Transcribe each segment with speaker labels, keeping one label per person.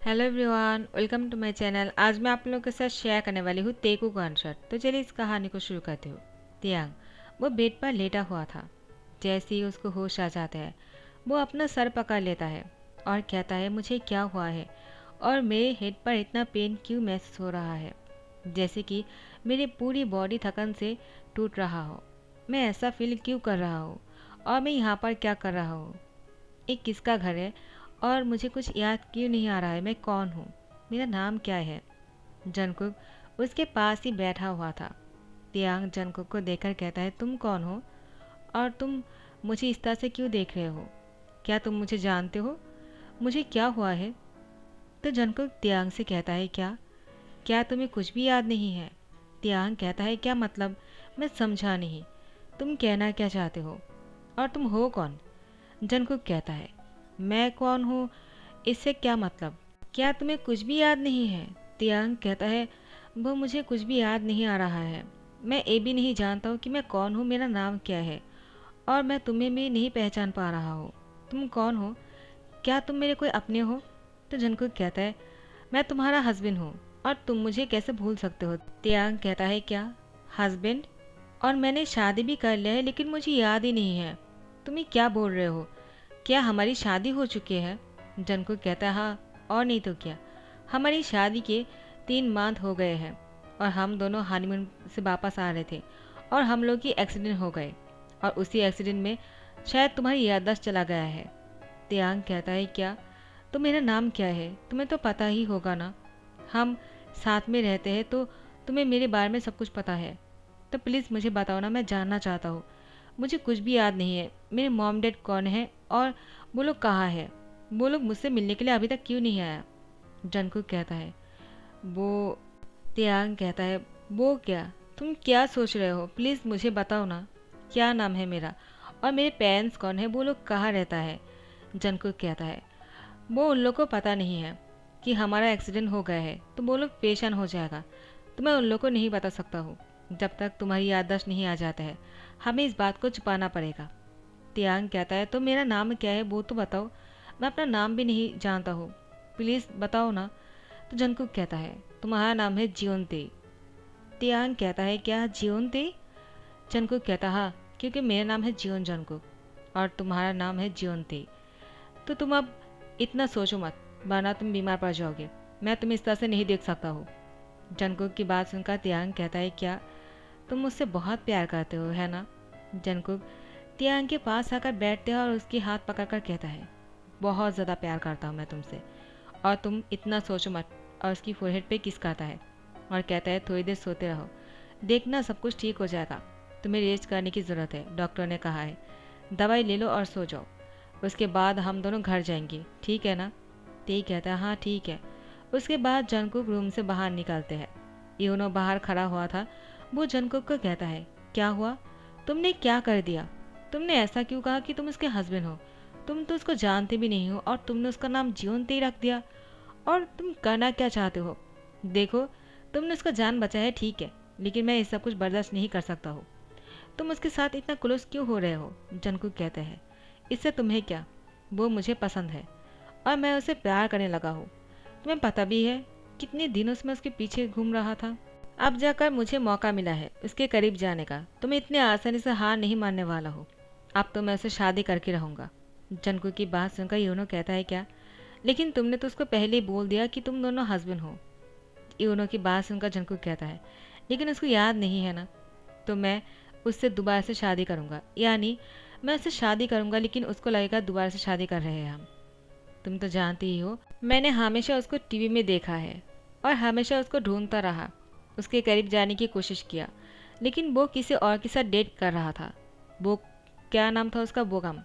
Speaker 1: Hello everyone, welcome to my channel. आज मैं आप लोगों के साथ शेयर करने वाली हूँ तेकू कॉन्सर्ट। तो चलिए इस कहानी को शुरू करती हूँ। तियांग वो बेड पर लेटा हुआ था। जैसे ही उसको होश आ जाता है वो अपना सर पकड़ लेता है और कहता है, मुझे क्या हुआ है और मेरे हेड पर इतना पेन क्यों महसूस हो रहा है, जैसे कि मेरी पूरी बॉडी थकन से टूट रहा हो। मैं ऐसा फील क्यों कर रहा हूँ और मैं यहाँ पर क्या कर रहा हूँ। ये किसका घर है और मुझे कुछ याद क्यों नहीं आ रहा है। मैं कौन हूँ, मेरा नाम क्या है। जंगकुक उसके पास ही बैठा हुआ था। तियांग जंगकुक को देखकर कहता है, तुम कौन हो और तुम मुझे इस तरह से क्यों देख रहे हो। क्या तुम मुझे जानते हो, मुझे क्या हुआ है। तो जंगकुक तियांग से कहता है, क्या क्या तुम्हें कुछ भी याद नहीं है। तियांग कहता है, क्या मतलब, मैं समझा नहीं, तुम कहना क्या चाहते हो और तुम हो कौन। जंगकुक कहता है, मैं कौन हूँ इससे क्या मतलब, क्या तुम्हें कुछ भी याद नहीं है। तियांग कहता है, वो मुझे कुछ भी याद नहीं आ रहा है। मैं ये भी नहीं जानता हूँ कि मैं कौन हूँ, मेरा नाम क्या है, और मैं तुम्हें भी नहीं पहचान पा रहा हूँ। तुम कौन हो, क्या तुम मेरे कोई अपने हो। तो जंगकुक कहता है, मैं तुम्हारा हस्बैंड हूँ और तुम मुझे कैसे भूल सकते हो। तियांग कहता है, क्या हस्बैंड, और मैंने शादी भी कर लिया है लेकिन मुझे याद ही नहीं है। तुम ये क्या बोल रहे हो, क्या हमारी शादी हो चुकी है। जंगकुक कहता है, हाँ और नहीं तो क्या, हमारी शादी के 3 मंथ हो गए हैं और हम दोनों हनीमून से वापस आ रहे थे और हम लोग की एक्सीडेंट हो गए और उसी एक्सीडेंट में शायद तुम्हारी याददाश्त चला गया है। तियांग कहता है, क्या, तो मेरा नाम क्या है, तुम्हें तो पता ही होगा ना, हम साथ में रहते हैं तो तुम्हें मेरे बारे में सब कुछ पता है। तो प्लीज़ मुझे बताओ ना, मैं जानना चाहता हूँ। मुझे कुछ भी याद नहीं है, मेरे मॉम डैड कौन है और वो लोग कहाँ है, वो लोग मुझसे मिलने के लिए अभी तक क्यों नहीं आया। जंगकुक कहता है, वो तियांग कहता है, वो क्या, तुम क्या सोच रहे हो, प्लीज़ मुझे बताओ ना, क्या नाम है मेरा और मेरे पेरेंट्स कौन है, वो लोग कहाँ रहता है। जंगकुक कहता है, वो उन लोग को पता नहीं है कि हमारा एक्सीडेंट हो गया है तो वो लोग परेशान हो जाएगा, तो मैं उन लोग को नहीं बता सकता हूँ जब तक तुम्हारी याददाश्त नहीं आ जाता है, हमें इस बात को छुपाना पड़ेगा। तियांग कहता है, तो मेरा नाम क्या है वो तो बताओ, मैं अपना नाम भी नहीं जानता हूँ, प्लीज़ बताओ ना। तो जंगकुक कहता है, तुम्हारा नाम है जियोनते। तियांग कहता है, क्या जियोनते। जंगकुक कहता, हाँ, क्योंकि मेरा नाम है जियोन जंगकुक और तुम्हारा नाम है जियोनते। तो तुम अब इतना सोचो मत, वरना तुम बीमार पड़ जाओगे, मैं तुम्हें इस तरह से नहीं देख सकता हूँ। जंगकुक की बात सुनकर तियांग कहता है, क्या तुम मुझसे बहुत प्यार करते हो, है ना। जंगकुक तियांग के पास आकर बैठते हैं और उसकी हाथ पकड़कर कहता है, बहुत ज़्यादा प्यार करता हूँ मैं तुमसे, और तुम इतना सोचो मत। और उसकी फोरहेड पे किस करता है और कहता है, थोड़ी देर सोते रहो, देखना सब कुछ ठीक हो जाएगा, तुम्हें रेस्ट करने की ज़रूरत है, डॉक्टर ने कहा है, दवाई ले लो और सो जाओ, उसके बाद हम दोनों घर जाएंगे, ठीक है ना। ते कहता है, हाँ ठीक है। उसके बाद जंगकुक रूम से बाहर निकलते हैं। यूनो बाहर खड़ा हुआ था। वो जंगकुक को कहता है, क्या हुआ, तुमने क्या कर दिया, तुमने ऐसा क्यों कहा कि तुम उसके हस्बैंड हो, तुम तो उसको जानते भी नहीं हो और तुमने उसका नाम जियोनते रख दिया, और तुम करना क्या चाहते हो। देखो, तुमने उसका जान बचाया है ठीक है, लेकिन मैं ये सब कुछ बर्दाश्त नहीं कर सकता हूँ। तुम उसके साथ इतना क्लोज क्यों हो रहे हो। जंगकुक कहते हैं, इससे तुम्हें क्या, वो मुझे पसंद है और मैं उसे प्यार करने लगा हूँ, तुम्हें पता भी है कितने दिनों से मैं उसके पीछे घूम रहा था। अब जाकर मुझे मौका मिला है उसके करीब जाने का, तो मैं इतने आसानी से हार नहीं मानने वाला हूँ। अब तो मैं उसे शादी करके रहूँगा। जंकू की बात सुनकर यूनो कहता है, क्या, लेकिन तुमने तो उसको पहले ही बोल दिया कि तुम दोनों हस्बैंड हो। यूनो की बात सुनकर जंकू कहता है, लेकिन उसको याद नहीं है ना, तो मैं उससे दोबारा से शादी करूँगा, यानी मैं उससे शादी करूँगा लेकिन उसको लगेगा दोबारा से शादी कर रहे हैं हम। तुम तो जानती ही हो, मैंने हमेशा उसको टीवी में देखा है और हमेशा उसको ढूंढता रहा, उसके करीब जाने की कोशिश किया, लेकिन वो किसी और के साथ डेट कर रहा था। वो क्या नाम था उसका, बोगम,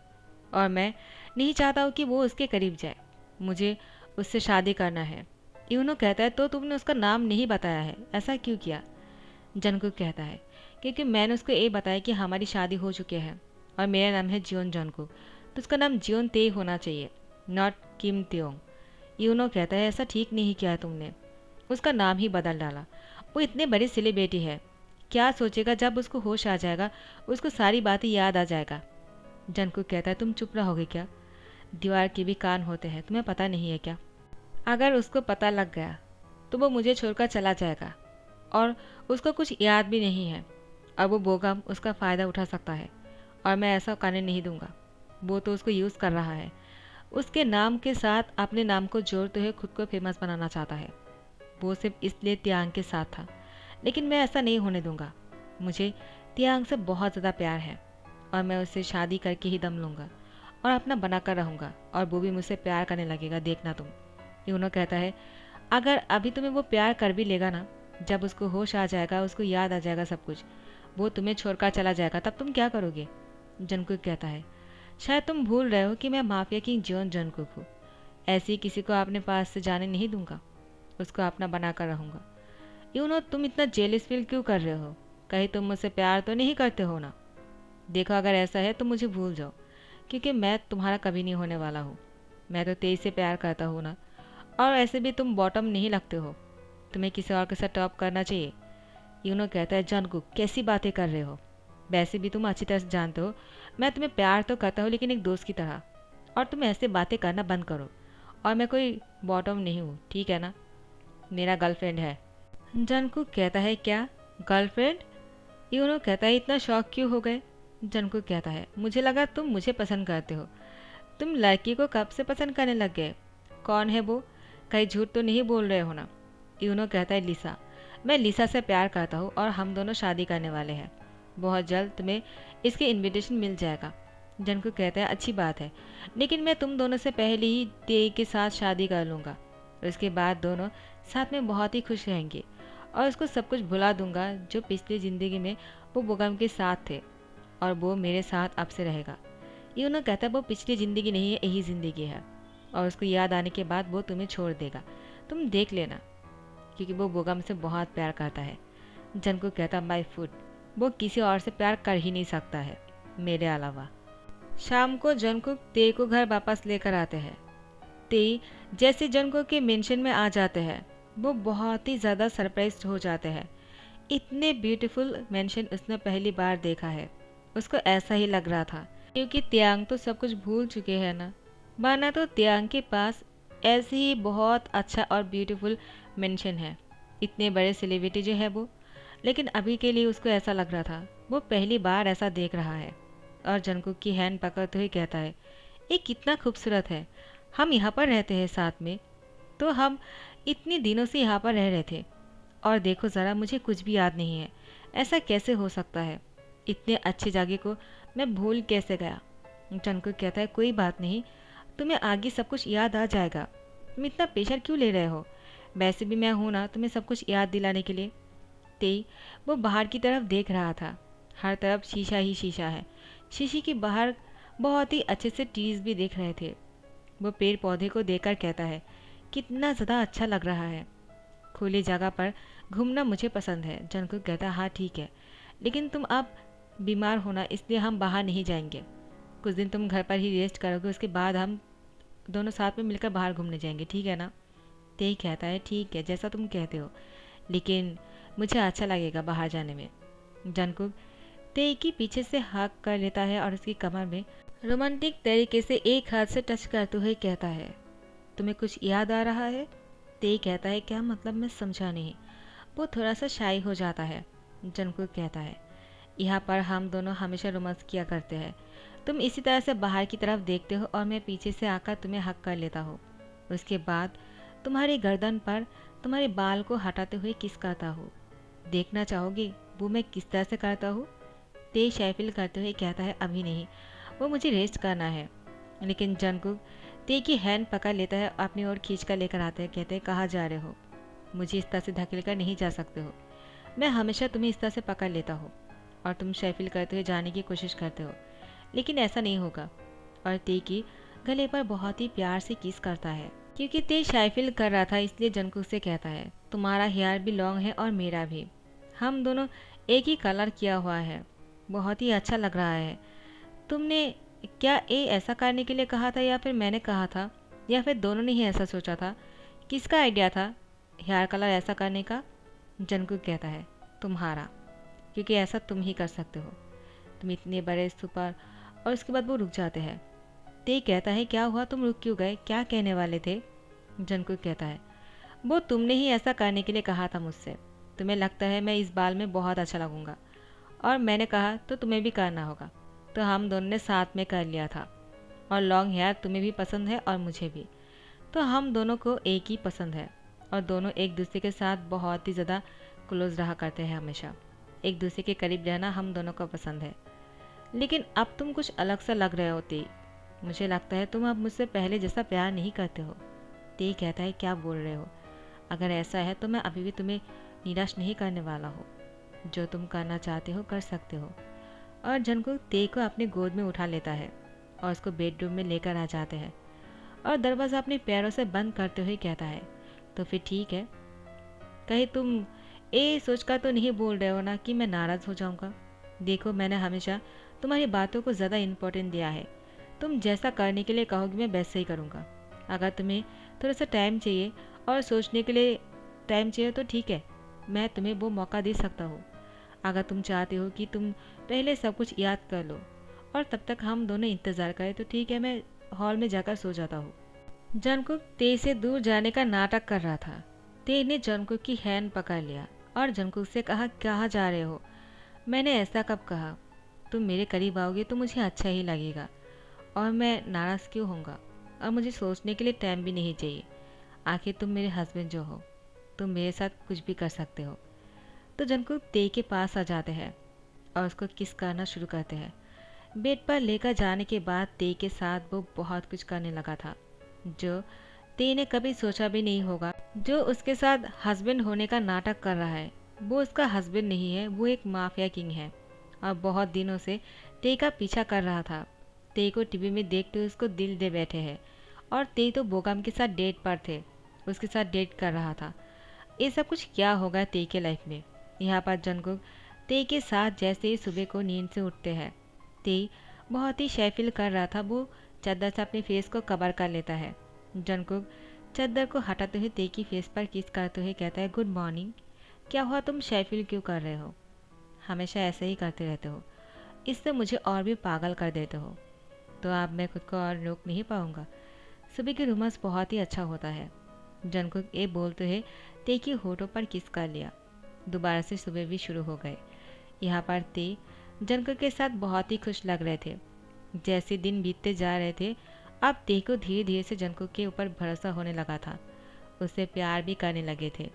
Speaker 1: और मैं नहीं चाहता हूँ कि वो उसके करीब जाए, मुझे उससे शादी करना है। यूनो कहता है, तो तुमने उसका नाम नहीं बताया है, ऐसा क्यों किया। जंगकुक कहता है, क्योंकि मैंने उसको ये बताया कि हमारी शादी हो चुकी है और मेरा नाम है जियोन जंगकुक, तो उसका नाम जियोन ते होना चाहिए, नॉट किम त्योंग। यूनो कहता है, ऐसा ठीक नहीं किया तुमने, उसका नाम ही बदल डाला। वो इतने बड़ी सेलिब्रिटी है, क्या सोचेगा जब उसको होश आ जाएगा, उसको सारी बातें याद आ जाएगा। जंगकुक कहता है, तुम चुप रहोगे क्या, दीवार के भी कान होते हैं, तुम्हें पता नहीं है क्या। अगर उसको पता लग गया तो वो मुझे छोड़कर चला जाएगा और उसको कुछ याद भी नहीं है। और वो बोगम उसका फ़ायदा उठा सकता है और मैं ऐसा करने नहीं दूंगा। वो तो उसको यूज़ कर रहा है। उसके नाम के साथ अपने नाम को जोड़ते हुए खुद को फेमस बनाना चाहता है। वो सिर्फ इसलिए तियांग के साथ था, लेकिन मैं ऐसा नहीं होने दूंगा। मुझे तियांग से बहुत ज़्यादा प्यार है और मैं उससे शादी करके ही दम लूँगा और अपना बनाकर रहूँगा और वो भी मुझसे प्यार करने लगेगा, देखना तुम। यूनो कहता है, अगर अभी तुम्हें वो प्यार कर भी लेगा ना, जब उसको होश आ जाएगा, उसको याद आ जाएगा सब कुछ, वो तुम्हें छोड़कर चला जाएगा, तब तुम क्या करोगे? जंगकुक कहता है, शायद तुम भूल रहे हो कि मैं माफिया की जॉन जंगकुक हूँ। ऐसी किसी को अपने पास से जाने नहीं दूंगा, उसको अपना बनाकर रहूँगा। यूनो तुम इतना जेलिस फील क्यों कर रहे हो? कहीं तुम मुझसे प्यार तो नहीं करते हो ना? देखो अगर ऐसा है तो मुझे भूल जाओ, क्योंकि मैं तुम्हारा कभी नहीं होने वाला हूँ। मैं तो तेज से प्यार करता हूँ ना, और ऐसे भी तुम बॉटम नहीं लगते हो, तुम्हें किसी और के साथ टॉप करना चाहिए। यूनो कहता है, जंगकुक कैसी बातें कर रहे हो? वैसे भी तुम अच्छी तरह से जानते हो मैं तुम्हें प्यार तो करता हूँ, लेकिन एक दोस्त की तरह। और तुम ऐसे बातें करना बंद करो। और मैं कोई बॉटम नहीं हूँ, ठीक है ना? मेरा गर्लफ्रेंड है। जंगकुक कहता है, क्या गर्लफ्रेंड? यूनो कहता है, इतना शौक क्यों हो गए? जंगकुक कहता है, मुझे लगा तुम मुझे पसंद करते हो। तुम लड़की को कब से पसंद करने लग गए? कौन है वो? कहीं झूठ तो नहीं बोल रहे हो ना? यूनो कहता है, लिसा। मैं लिसा से प्यार करता हूँ और हम दोनों शादी करने वाले हैं। बहुत जल्द तुम्हें इसकी इनविटेशन मिल जाएगा। जंगकुक कहता है, अच्छी बात है, लेकिन मैं तुम दोनों से पहले ही तेई के साथ शादी कर लूँगा। और उसके बाद दोनों साथ में बहुत ही खुश रहेंगे और उसको सब कुछ भुला दूंगा जो पिछली ज़िंदगी में वो बोगम के साथ थे, और वो मेरे साथ अब से रहेगा। यूनो कहता है, वो पिछली ज़िंदगी नहीं है, यही ज़िंदगी है, और उसको याद आने के बाद वो तुम्हें छोड़ देगा। तुम देख लेना, क्योंकि वो बोगम से बहुत प्यार करता है। जंगकुक कहता, माय फूड, वो किसी और से प्यार कर ही नहीं सकता है मेरे अलावा। शाम को जंगकुक तेई को घर वापस लेकर आते हैं। तेई जैसे जंगकुक के मेंशन में आ जाते हैं, वो बहुत ही ज़्यादा सरप्राइज हो जाते हैं। इतने ब्यूटीफुल मेंशन उसने पहली बार देखा है। उसको ऐसा ही लग रहा था, क्योंकि तियांग तो सब कुछ भूल चुके हैं ना, वरना तो तियांग के पास ऐसे ही बहुत अच्छा और ब्यूटीफुल मेंशन है, इतने बड़े सेलिब्रिटी जो है वो। लेकिन अभी के लिए उसको ऐसा लग रहा था वो पहली बार ऐसा देख रहा है। और जंगकुक की हैंड पकड़ते हुए कहता है, ये कितना खूबसूरत है, हम यहाँ पर रहते हैं साथ में, तो हम इतने दिनों से यहाँ पर रह रहे थे, और देखो ज़रा मुझे कुछ भी याद नहीं है। ऐसा कैसे हो सकता है? इतने अच्छी जगह को मैं भूल कैसे गया? जंगकुक कहता है, कोई बात नहीं, तुम्हें आगे सब कुछ याद आ जाएगा। तुम इतना प्रेशर क्यों ले रहे हो? वैसे भी मैं हूँ ना तुम्हें सब कुछ याद दिलाने के लिए। तेई वो बाहर की तरफ देख रहा था। हर तरफ शीशा ही शीशा है। शीशे के बाहर बहुत ही अच्छे से ट्रीज भी देख रहे थे। वो पेड़ पौधे को देखकर कहता है, कितना ज़्यादा अच्छा लग रहा है। खुली जगह पर घूमना मुझे पसंद है। जंगकुक कहता है, हाँ ठीक है, लेकिन तुम अब बीमार होना, इसलिए हम बाहर नहीं जाएंगे। कुछ दिन तुम घर पर ही रेस्ट करोगे, उसके बाद हम दोनों साथ में मिलकर बाहर घूमने जाएंगे, ठीक है ना? तेई कहता है, ठीक है, जैसा तुम कहते हो, लेकिन मुझे अच्छा लगेगा बाहर जाने में। जंगकुक तेई की पीछे से हक कर लेता है और उसकी कमर में रोमांटिक तरीके से एक हाथ से टच करते हुए कहता है, तुम्हें कुछ याद आ रहा है? तेई कहता है, क्या मतलब? मैं समझा नहीं। वो थोड़ा सा शाई हो जाता है। जंगकुक कहता है, यहाँ पर हम दोनों हमेशा रोमांस किया करते हैं। तुम इसी तरह से बाहर की तरफ देखते हो और मैं पीछे से आकर तुम्हें हक कर लेता हूँ। उसके बाद तुम्हारी गर्दन पर तुम्हारे बाल को हटाते हुए किस करता हूँ। देखना चाहोगे वो मैं किस तरह से करता हूँ? तेज शाइफिल करते हुए कहता है, अभी नहीं, वो मुझे रेस्ट करना है। लेकिन जंगकुक तेज की हैंड पकड़ लेता है, अपनी ओर खींच कर लेकर आते हैं। कहते हैं, कहाँ जा रहे हो? मुझे इस तरह से धकेल कर नहीं जा सकते हो। मैं हमेशा तुम्हें इस तरह से पकड़ लेता हूँ और तुम शाइफिल करते हुए जाने की कोशिश करते हो, लेकिन ऐसा नहीं होगा। और तेज की गले पर बहुत ही प्यार से किस करता है। क्योंकि तेज शाइफिल कर रहा था, इसलिए जंगकुक से कहता है, तुम्हारा हेयर भी लॉन्ग है और मेरा भी, हम दोनों एक ही कलर किया हुआ है, बहुत ही अच्छा लग रहा है। तुमने क्या ये ऐसा करने के लिए कहा था, या फिर मैंने कहा था, या फिर दोनों ने ही ऐसा सोचा था? किसका आइडिया था हेयर कलर ऐसा करने का? जंगकुक कहता है, तुम्हारा, क्योंकि ऐसा तुम ही कर सकते हो, तुम इतने बड़े सुपर। और उसके बाद वो रुक जाते हैं। ते कहता है, क्या हुआ, तुम रुक क्यों गए? क्या कहने वाले थे? जंकुक कहता है, वो तुमने ही ऐसा करने के लिए कहा था मुझसे। तुम्हें लगता है मैं इस बाल में बहुत अच्छा लगूंगा, और मैंने कहा तो तुम्हें भी करना होगा, तो हम दोनों ने साथ में कर लिया था। और लॉन्ग हेयर तुम्हें भी पसंद है और मुझे भी, तो हम दोनों को एक ही पसंद है, और दोनों एक दूसरे के साथ बहुत ही ज़्यादा क्लोज रहा करते हैं। हमेशा एक दूसरे के करीब रहना हम दोनों को पसंद है। लेकिन अब तुम कुछ अलग सा लग रहे होती। मुझे लगता है तुम अब मुझसे पहले जैसा प्यार नहीं करते हो। ते कहता है, क्या बोल रहे हो? अगर ऐसा है तो मैं अभी भी तुम्हें निराश नहीं करने वाला हूँ। जो तुम करना चाहते हो कर सकते हो। और जंकुक ते को अपने गोद में उठा लेता है और उसको बेडरूम में लेकर आ जाते हैं, और दरवाज़ा अपने पैरों से बंद करते हुए कहता है, तो फिर ठीक है। कहीं तुम ये सोचकर तो नहीं बोल रहे हो ना कि मैं नाराज़ हो जाऊँगा? देखो, मैंने हमेशा तुम्हारी बातों को ज़्यादा इम्पोर्टेंट दिया है। तुम जैसा करने के लिए कहोगे मैं वैसे ही करूँगा। अगर तुम्हें थोड़ा सा टाइम चाहिए और सोचने के लिए टाइम चाहिए तो ठीक है, मैं तुम्हें वो मौका दे सकता हूँ। अगर तुम चाहते हो कि तुम पहले सब कुछ याद कर लो और तब तक हम दोनों इंतज़ार करें तो ठीक है, मैं हॉल में जाकर सो जाता हूँ। जंकुक ते से दूर जाने का नाटक कर रहा था। ते ने जंकुक की हैंड पकड़ लिया और जंकुक से कहा, कहाँ जा रहे हो? मैंने ऐसा कब कहा? तुम मेरे करीब आओगे तो मुझे अच्छा ही लगेगा, और मैं नाराज़ क्यों होऊंगा? और मुझे सोचने के लिए टाइम भी नहीं चाहिए। आखिर तुम मेरे हस्बैंड जो हो, तुम मेरे साथ कुछ भी कर सकते हो। तो जंकुक ते के पास आ जाते हैं और उसको किस करना शुरू करते हैं। बेड पर लेकर जाने के बाद ते के साथ वो बहुत कुछ करने लगा था जो ते ने कभी सोचा भी नहीं होगा। जो उसके साथ हस्बैंड होने का नाटक कर रहा है, वो उसका हस्बैंड नहीं है, वो एक माफिया किंग है, और बहुत दिनों से ते का पीछा कर रहा था। ते को टीवी में देखते हुए उसको दिल दे बैठे हैं, और ते तो बोगम के साथ डेट पर थे, उसके साथ डेट कर रहा था। ये सब कुछ क्या होगा ते के लाइफ में? यहाँ पर जंकुक ते के साथ जैसे ही सुबह को नींद से उठते हैं, ते बहुत ही शैफिल कर रहा था। वो चादर से अपने फेस को कवर कर लेता है। जंकुक चादर को हटाते हुए ते की फेस पर किस करते हुए कहता है, गुड मॉर्निंग। क्या हुआ, तुम शैफिल क्यों कर रहे हो? हमेशा ऐसे ही करते रहते हो, इससे मुझे और भी पागल कर देते हो। तो अब मैं खुद को और रोक नहीं पाऊंगा। सुबह की रोमांस बहुत ही अच्छा होता है। जंकुक ये बोलते हुए ते की होठों पर किस कर लिया। दोबारा से सुबह भी शुरू हो गए। यहाँ पर ते जंकुक के साथ बहुत ही खुश लग रहे थे। जैसे दिन बीतते जा रहे थे, अब ते को धीरे धीरे से जंकुक के ऊपर भरोसा होने लगा था। उससे प्यार भी करने लगे थे।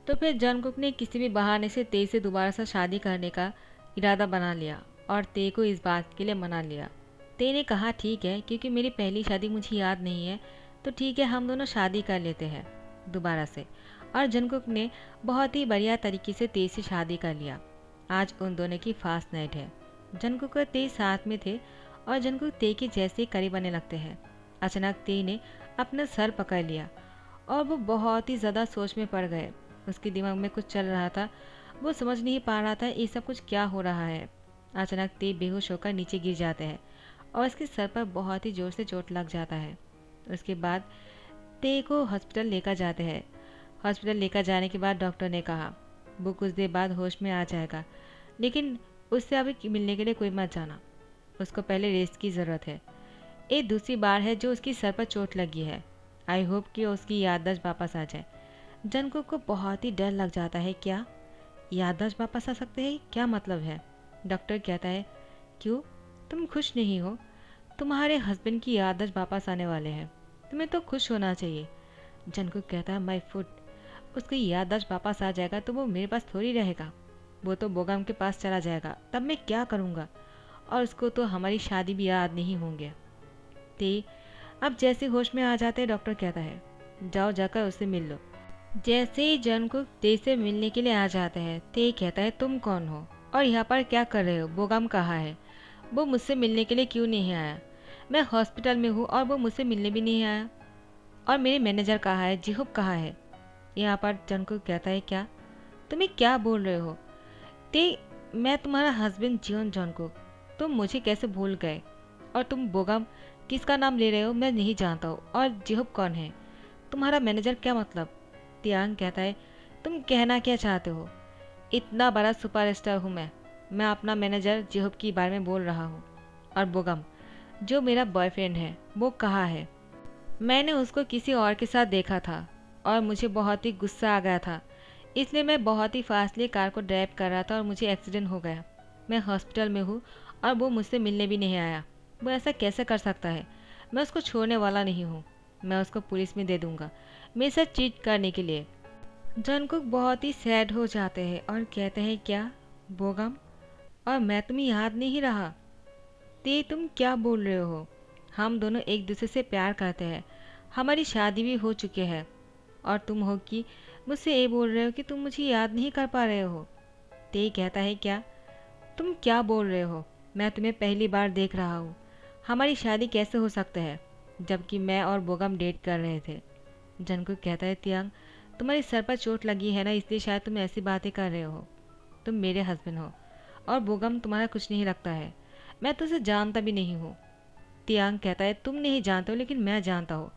Speaker 1: तो फिर जंकुक ने किसी भी बहाने से ते से दोबारा से शादी करने का इरादा बना लिया और ते को इस बात के लिए मना लिया। ते ने कहा, ठीक है, क्योंकि मेरी पहली शादी मुझे याद नहीं है, तो ठीक है, हम दोनों शादी कर लेते हैं दोबारा से। और जंकुक ने बहुत ही बढ़िया तरीके से ते से शादी कर लिया। आज उन दोनों की फास्ट नाइट है। जंकुक और ते साथ में थे और जंकुक ते के जैसे करीब आने लगते हैं। अचानक ते ने अपना सर पकड़ लिया और वो बहुत ही ज़्यादा सोच में पड़ गए। उसके दिमाग में कुछ चल रहा था, वो समझ नहीं पा रहा था ये सब कुछ क्या हो रहा है। अचानक ते बेहोश होकर नीचे गिर जाते हैं और उसके सर पर बहुत ही ज़ोर से चोट लग जाता है। उसके बाद ते को हॉस्पिटल लेकर जाते हैं। हॉस्पिटल लेकर जाने के बाद डॉक्टर ने कहा वो कुछ देर बाद होश में आ जाएगा, लेकिन उससे अभी मिलने के लिए कोई मत जाना, उसको पहले रेस्ट की ज़रूरत है। ये दूसरी बार है जो उसकी सर पर चोट लगी है। आई होप कि उसकी याददाश्त वापस आ जाए। जंकुक को बहुत ही डर लग जाता है। क्या याददाश्त वापस आ सकते हैं? क्या मतलब है? डॉक्टर कहता है, क्यों, तुम खुश नहीं हो? तुम्हारे हस्बैंड की याददाश्त वापस आने वाले हैं, तुम्हें तो खुश होना चाहिए। जंकुक कहता है, माय फुट, उसकी याददाश्त वापस आ जाएगा तो वो मेरे पास थोड़ी रहेगा, वो तो बोगम के पास चला जाएगा, तब मैं क्या करूँगा? और उसको तो हमारी शादी भी याद नहीं होंगे। ते अब जैसे होश में आ जाते डॉक्टर कहता है, जाओ जाकर उससे मिल लो। जैसे ही जंकुक ते से मिलने के लिए आ जाता है, ते कहता है, तुम कौन हो और यहाँ पर क्या कर रहे हो? बोगम कहाँ है? वो मुझसे मिलने के लिए क्यों नहीं आया? मैं हॉस्पिटल में हूँ और वो मुझसे मिलने भी नहीं आया। और मेरे मैनेजर कहाँ है? जिहुब कहाँ है? यहाँ पर जंकुक कहता है, क्या तुम्हें क्या बोल रहे हो? ते मैं तुम्हारा हस्बैंड जियोन जंकुक, तुम मुझे कैसे भूल गए? और तुम बोगम किसका नाम ले रहे हो? मैं नहीं जानता हूँ। और जिहुब कौन है? तुम्हारा मैनेजर क्या मतलब? तियांग कहता है, तुम कहना क्या चाहते हो? इतना बड़ा सुपरस्टार हूँ मैं अपना मैनेजर जिहुब के बारे में बोल रहा हूँ। और बोगम जो मेरा बॉयफ्रेंड है वो कहाँ है? मैंने उसको किसी और के साथ देखा था और मुझे बहुत ही गुस्सा आ गया था, इसलिए मैं बहुत ही फास्टली कार को ड्राइव कर रहा था और मुझे एक्सीडेंट हो गया। मैं हॉस्पिटल में हूँ और वो मुझसे मिलने भी नहीं आया। वो ऐसा कैसे कर सकता है? मैं उसको छोड़ने वाला नहीं हूँ। मैं उसको पुलिस में दे दूँगा मेरे साथ चीट करने के लिए। जंगकुक बहुत ही सैड हो जाते हैं और कहते हैं, क्या बोगम? और मैं तुम्हें याद नहीं रहा? ते तुम क्या बोल रहे हो? हम दोनों एक दूसरे से प्यार करते हैं, हमारी शादी भी हो चुकी है, और तुम हो कि मुझसे ये बोल रहे हो कि तुम मुझे याद नहीं कर पा रहे हो। ते कहता है, क्या तुम क्या बोल रहे हो? मैं तुम्हें पहली बार देख रहा हूँ। हमारी शादी कैसे हो सकता है जबकि मैं और बोगम डेट कर रहे थे? जंगकुक कहता है, तियांग तुम्हारे सर पर चोट लगी है ना, इसलिए शायद तुम ऐसी बातें कर रहे हो। तुम मेरे हस्बैंड हो और बोगम तुम्हारा कुछ नहीं लगता है। मैं तुझे जानता भी नहीं हूँ। तियांग कहता है, तुम नहीं जानते हो लेकिन मैं जानता हूँ।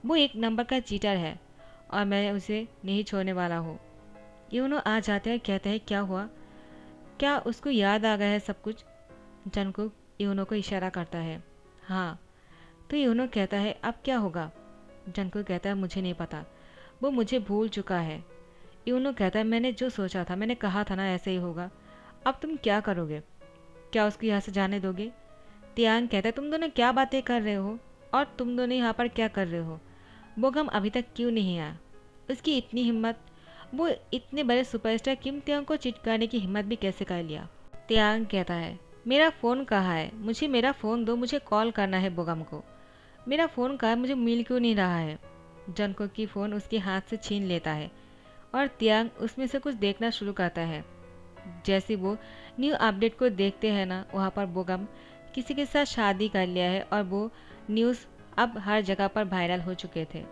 Speaker 1: वो एक नंबर का चीटर है और मैं उसे नहीं छोड़ने वाला हूँ। यूनो आ जाते हैं, कहते हैं, क्या हुआ? क्या उसको याद आ गया है सब कुछ? जंगकुक यूनो को इशारा करता है। हाँ। तो यूनो कहता है, अब क्या होगा? जंगकुक कहता है, मुझे नहीं पता, वो मुझे भूल चुका है। यूनो कहता है, मैंने जो सोचा था, मैंने कहा था ना ऐसे ही होगा। अब तुम क्या करोगे? क्या उसको यहाँ से जाने दोगे? तियांग कहता है, तुम दोनों क्या बातें कर रहे हो और तुम दोनों यहाँ पर क्या कर रहे हो? बोगम अभी तक क्यों नहीं आया? उसकी इतनी हिम्मत! वो इतने बड़े सुपरस्टार किम तियांग को चिटकाने की हिम्मत भी कैसे कर लिया? तियांग कहता है, मेरा फ़ोन कहाँ है? मुझे मेरा फ़ोन दो, मुझे कॉल करना है बोगम को। मेरा फ़ोन कहाँ है? मुझे मिल क्यों नहीं रहा है? जंगकुक की फ़ोन उसके हाथ से छीन लेता है और तियांग उसमें से कुछ देखना शुरू करता है। जैसे वो न्यू अपडेट को देखते हैं ना, वहाँ पर बोगम किसी के साथ शादी कर लिया है और वो न्यूज़ अब हर जगह पर वायरल हो चुके थे।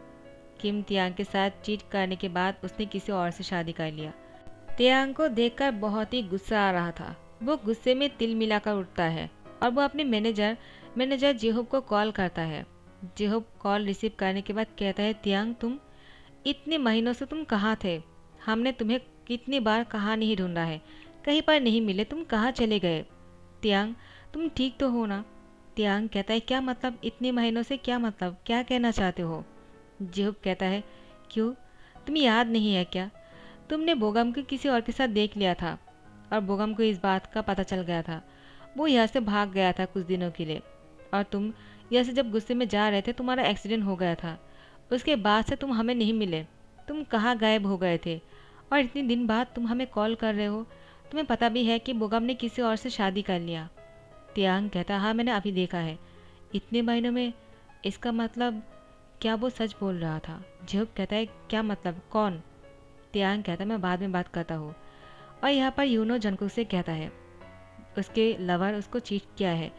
Speaker 1: किम तियांग के साथ चीट करने के बाद उसने किसी और से शादी कर लिया। तियांग को देखकर बहुत ही गुस्सा आ रहा था। वो गुस्से में तिल मिलाकर उठता है और वो अपने मैनेजर जेहोब को कॉल करता है। जेहोब कॉल रिसीव करने के बाद कहता है, तियांग तुम इतने महीनों से तुम कहाँ थे? हमने तुम्हें कितनी बार कहाँ नहीं ढूंढा है, कहीं पर नहीं मिले, तुम कहाँ चले गए? तियांग तुम ठीक तो हो ना? तियांग कहता है, क्या मतलब इतने महीनों से? क्या मतलब, क्या कहना चाहते हो? जेहुब कहता है, क्यों तुम्हें याद नहीं है क्या? तुमने बोगम को किसी और के साथ देख लिया था और बोगम को इस बात का पता चल गया था। वो यहाँ से भाग गया था कुछ दिनों के लिए और तुम यहाँ से जब गुस्से में जा रहे थे तुम्हारा एक्सीडेंट हो गया था। उसके बाद से तुम हमें नहीं मिले। तुम कहाँ गायब हो गए थे और इतने दिन बाद तुम हमें कॉल कर रहे हो? तुम्हें पता भी है कि बोगम ने किसी और से शादी कर लिया। तियांग कहता, हाँ मैंने अभी देखा है। इतने महीनों में? इसका मतलब क्या वो सच बोल रहा था? जेहुब कहता है, क्या मतलब, कौन? तियांग कहता है, मैं बाद में बात करता हूँ। और यहाँ पर यूनो जंगकुक से कहता है, उसके लवर उसको चीट किया है,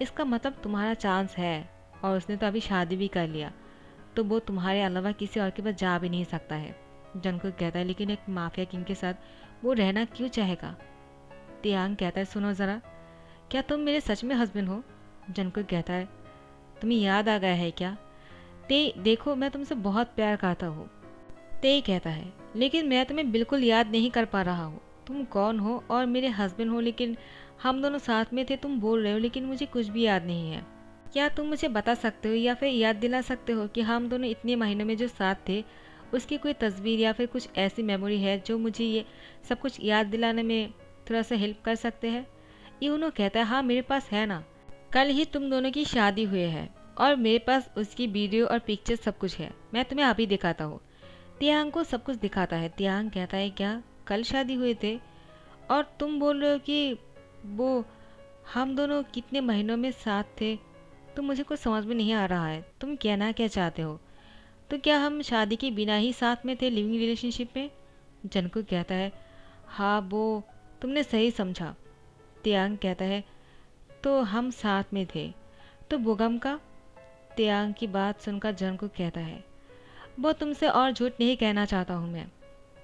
Speaker 1: इसका मतलब तुम्हारा चांस है और उसने तो अभी शादी भी कर लिया, तो वो तुम्हारे अलावा किसी और के पास जा भी नहीं सकता है। जंगकुक कहता है, लेकिन एक माफिया किंग के साथ वो रहना क्यों चाहेगा? तियांग कहता है, सुनो ज़रा, क्या तुम मेरे सच में हस्बैंड हो? जंगकुक कहता है, तुम्हें याद आ गया है क्या? ते देखो, मैं तुमसे बहुत प्यार करता हूँ। ते कहता है, लेकिन मैं तुम्हें बिल्कुल याद नहीं कर पा रहा हूँ। तुम कौन हो और मेरे हस्बैंड हो, लेकिन हम दोनों साथ में थे तुम बोल रहे हो, लेकिन मुझे कुछ भी याद नहीं है। क्या तुम मुझे बता सकते हो या फिर याद दिला सकते हो कि हम दोनों इतने महीनों में जो साथ थे उसकी कोई तस्वीर या फिर कुछ ऐसी मेमोरी है जो मुझे ये सब कुछ याद दिलाने में थोड़ा सा हेल्प कर सकते हैं? यूनो कहता है, हाँ मेरे पास है ना। कल ही तुम दोनों की शादी हुई है और मेरे पास उसकी वीडियो और पिक्चर सब कुछ है। मैं तुम्हें अभी दिखाता हूँ। तियांग को सब कुछ दिखाता है। तियांग कहता है, क्या कल शादी हुए थे और तुम बोल रहे हो कि वो हम दोनों कितने महीनों में साथ थे? तो मुझे कुछ समझ में नहीं आ रहा है, तुम कहना क्या चाहते हो? तो क्या हम शादी के बिना ही साथ में थे, लिविंग रिलेशनशिप में? जंगकुक कहता है, हाँ वो तुमने सही समझा। तियांग कहता है, तो हम साथ में थे, तो बोगम का? तियांग की बात सुनकर जंगकुक कहता है, वो तुमसे और झूठ नहीं कहना चाहता हूँ मैं।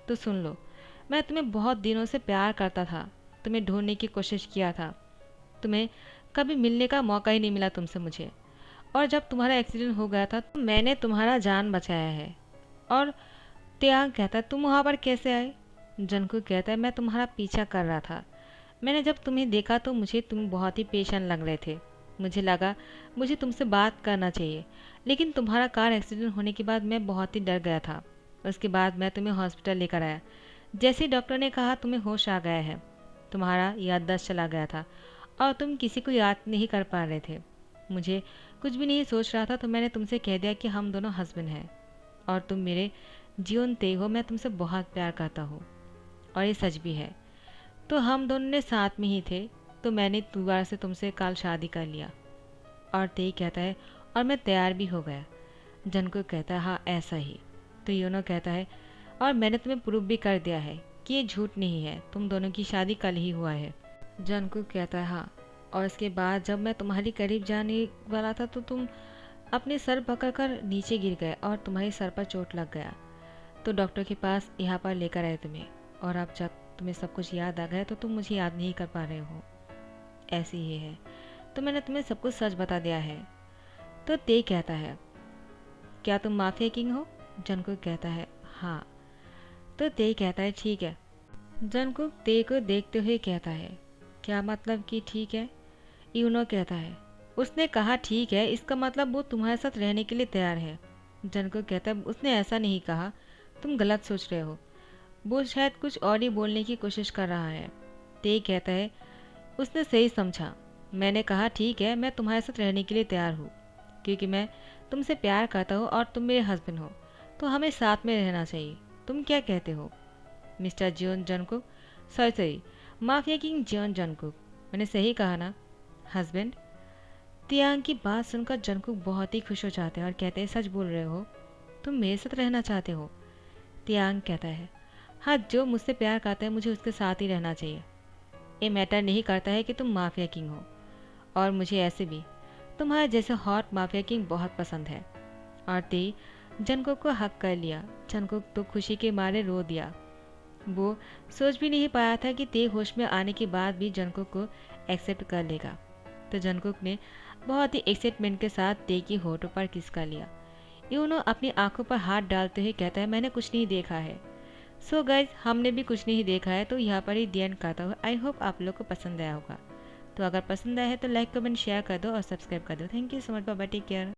Speaker 1: तो सुन लो, मैं तुम्हें बहुत दिनों से प्यार करता था, तुम्हें ढूंढने की कोशिश किया था, तुम्हें कभी मिलने का मौका ही नहीं मिला तुमसे मुझे। और जब तुम्हारा एक्सीडेंट हो गया था तो मैंने तुम्हारा जान बचाया है। और त्याग कहता है, तुम वहाँ पर कैसे आए? जंकू कहता है, मैं तुम्हारा पीछा कर रहा था। मैंने जब तुम्हें देखा तो मुझे तुम बहुत ही पेशेंट लग रहे थे। मुझे लगा मुझे तुमसे बात करना चाहिए, लेकिन तुम्हारा कार एक्सीडेंट होने के बाद मैं बहुत ही डर गया था। उसके बाद मैं तुम्हें हॉस्पिटल लेकर आया। जैसे ही डॉक्टर ने कहा तुम्हें होश आ गया है, तुम्हारा याददाश्त चला गया था और तुम किसी को याद नहीं कर पा रहे थे। मुझे कुछ भी नहीं सोच रहा था तो मैंने तुमसे कह दिया कि हम दोनों हस्बैंड हैं और तुम मेरे जीवन ते हो। मैं तुमसे बहुत प्यार करता हूँ और ये सच भी है। तो हम दोनों ने साथ में ही थे, तो मैंने दोबारा से तुमसे कल शादी कर लिया। और ते कहता है और मैं तैयार भी हो गया। जंगकुक कहता है हाँ ऐसा ही। तो योनो कहता है और मैंने तुम्हें प्रूव भी कर दिया है कि ये झूठ नहीं है, तुम दोनों की शादी कल ही हुआ है। जंगकुक कहता है हाँ, और इसके बाद जब मैं तुम्हारी करीब जाने वाला था तो तुम अपने सर पकड़कर नीचे गिर गए और तुम्हारे सर पर चोट लग गया। तो डॉक्टर के पास यहाँ पर लेकर आए तुम्हें, और अब जब तुम्हें सब कुछ याद आ गया तो तुम मुझे याद नहीं कर पा रहे हो। ऐसी ही है, तो मैंने तुम्हें सब कुछ सच बता दिया है। तो ते कहता है क्या तुम माफिया किंग हो? जंगकुक कहता है हाँ। तो ते कहता है ठीक है। जंगकुक ते को देखते हुए कहता है क्या मतलब कि ठीक है? यूनो कहता है उसने कहा ठीक है, इसका मतलब वो तुम्हारे साथ रहने के लिए तैयार है। जंगकुक कहता है उसने ऐसा नहीं कहा, तुम गलत सोच रहे हो, वो शायद कुछ और ही बोलने की कोशिश कर रहा है। ते कहता है उसने सही समझा, मैंने कहा ठीक है मैं तुम्हारे साथ रहने के लिए तैयार हूँ, क्योंकि मैं तुमसे प्यार करता हूँ और तुम मेरे हस्बैंड हो, तो हमें साथ में रहना चाहिए। तुम क्या कहते हो mister Jeon Jungkook? Sorry, mafia king Jeon Jungkook, मैंने सही कहा ना हस्बैंड? तियांग की बात सुनकर जंगकुक बहुत ही खुश हो जाते हैं और कहते हैं सच बोल रहे हो, तुम मेरे साथ रहना चाहते हो? तियांग कहता है हाँ, जो मुझसे प्यार करता है मुझे उसके साथ ही रहना चाहिए। ये मैटर नहीं करता है कि तुम माफिया किंग हो, और मुझे ऐसे भी तुम्हारे जैसे हॉट माफिया किंग बहुत पसंद है। और ते जंगकुक को हक कर लिया। जंगकुक तो खुशी के मारे रो दिया। वो सोच भी नहीं पाया था कि ते होश में आने के बाद भी जंगकुक को एक्सेप्ट कर लेगा। तो जंगकुक ने बहुत ही एक्साइटमेंट के साथ ते की होठों पर किस कर लिया। यूनो अपनी आंखों पर हाथ डालते हुए कहता है मैंने कुछ नहीं देखा है। सो गाइज, हमने भी कुछ नहीं देखा है, तो यहाँ पर ही दी एंड करता हुआ। आई होप आप लोग को पसंद आया होगा। तो अगर पसंद आया है तो लाइक कमेंट शेयर कर दो और सब्सक्राइब कर दो। Thank you so much, bye bye, take care.